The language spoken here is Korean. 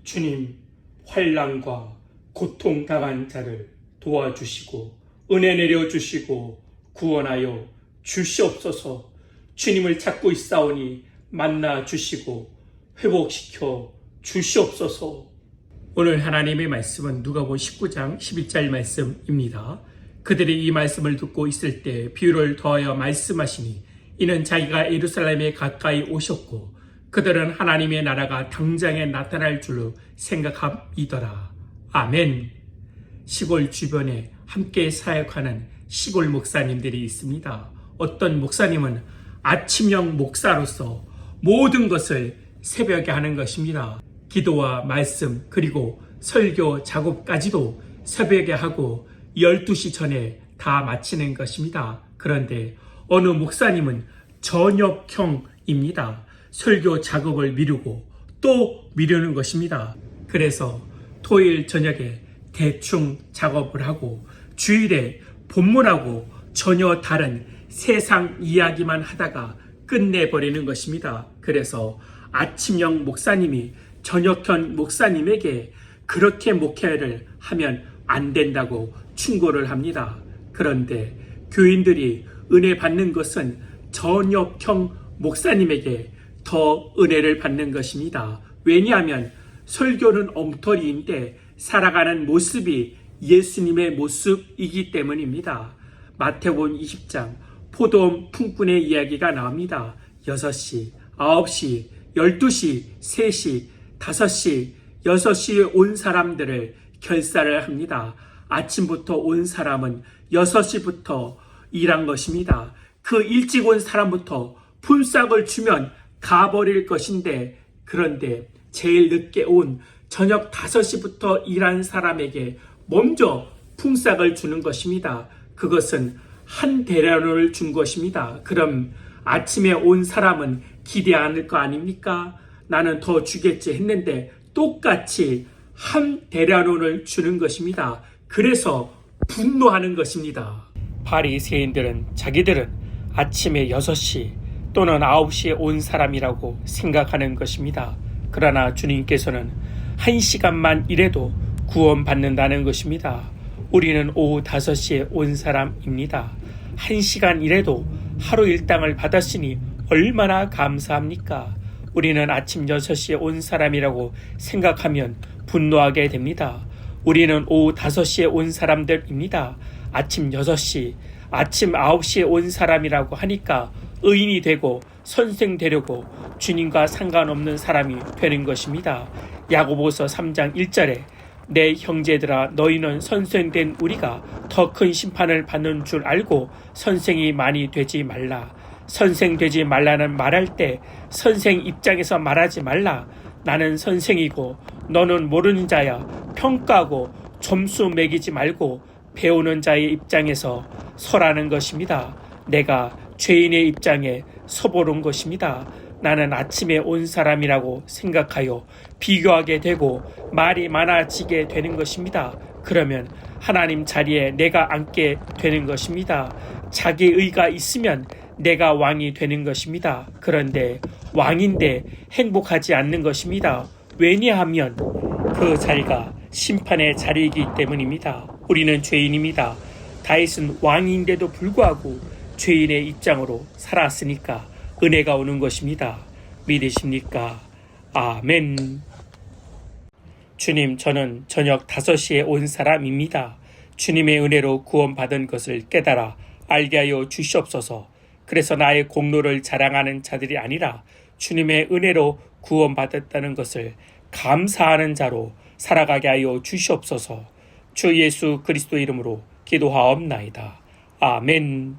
주님, 환난과 고통 당한 자를 도와주시고 은혜 내려주시고 구원하여 주시옵소서. 주님을 찾고 있사오니 만나 주시고 회복시켜 주시옵소서. 오늘 하나님의 말씀은 누가복음 19장 11절 말씀입니다. 그들이 이 말씀을 듣고 있을 때 비유를 더하여 말씀하시니 이는 자기가 예루살렘에 가까이 오셨고 그들은 하나님의 나라가 당장에 나타날 줄로 생각함이더라. 아멘. 시골 주변에 함께 사역하는 시골 목사님들이 있습니다. 어떤 목사님은 아침형 목사로서 모든 것을 새벽에 하는 것입니다. 기도와 말씀 그리고 설교 작업까지도 새벽에 하고 12시 전에 다 마치는 것입니다. 그런데 어느 목사님은 저녁형입니다. 설교 작업을 미루고 또 미루는 것입니다. 그래서 토요일 저녁에 대충 작업을 하고 주일에 본문하고 전혀 다른 세상 이야기만 하다가 끝내버리는 것입니다. 그래서 아침형 목사님이 저녁형 목사님에게 그렇게 목회를 하면 안 된다고 충고를 합니다. 그런데 교인들이 은혜 받는 것은 저녁형 목사님에게 더 은혜를 받는 것입니다. 왜냐하면 설교는 엉터리인데 살아가는 모습이 예수님의 모습이기 때문입니다. 마태복음 20장 포도원 품꾼의 이야기가 나옵니다. 6시, 9시, 12시, 3시, 5시, 6시에 온 사람들을 결사를 합니다. 아침부터 온 사람은 6시부터 일한 것입니다. 그 일찍 온 사람부터 품삯을 주면 가버릴 것인데 그런데 제일 늦게 온 저녁 5시부터 일한 사람에게 먼저 품삯을 주는 것입니다. 그것은 한 데나리온을 준 것입니다. 그럼 아침에 온 사람은 기대 않을 거 아닙니까? 나는 더 주겠지 했는데 똑같이 한 데나리온을 주는 것입니다. 그래서 분노하는 것입니다. 바리새인들은 자기들은 아침에 6시 또는 9시에 온 사람이라고 생각하는 것입니다. 그러나 주님께서는 1시간만 일해도 구원받는다는 것입니다. 우리는 오후 5시에 온 사람입니다. 1시간 일해도 하루 일당을 받았으니 얼마나 감사합니까? 우리는 아침 6시에 온 사람이라고 생각하면 분노하게 됩니다. 우리는 오후 5시에 온 사람들입니다. 아침 6시, 아침 9시에 온 사람이라고 하니까 의인이 되고 선생 되려고 주님과 상관없는 사람이 되는 것입니다. 야고보서 3장 1절에 내 형제들아 너희는 선생된 우리가 더 큰 심판을 받는 줄 알고 선생이 많이 되지 말라. 선생 되지 말라는 말할 때 선생 입장에서 말하지 말라. 나는 선생이고 너는 모르는 자야. 평가하고 점수 매기지 말고 배우는 자의 입장에서 서라는 것입니다. 내가 죄인의 입장에 서보는 것입니다. 나는 아침에 온 사람이라고 생각하여 비교하게 되고 말이 많아지게 되는 것입니다. 그러면 하나님 자리에 내가 앉게 되는 것입니다. 자기 의가 있으면 내가 왕이 되는 것입니다. 그런데 왕인데 행복하지 않는 것입니다. 왜냐하면 그 자리가 심판의 자리이기 때문입니다. 우리는 죄인입니다. 다윗은 왕인데도 불구하고 죄인의 입장으로 살았으니까 은혜가 오는 것입니다. 믿으십니까? 아멘. 주님, 저는 저녁 5시에 온 사람입니다. 주님의 은혜로 구원받은 것을 깨달아 알게 하여 주시옵소서. 그래서 나의 공로를 자랑하는 자들이 아니라 주님의 은혜로 구원받았다는 것을 감사하는 자로 살아가게 하여 주시옵소서. 주 예수 그리스도 이름으로 기도하옵나이다. 아멘.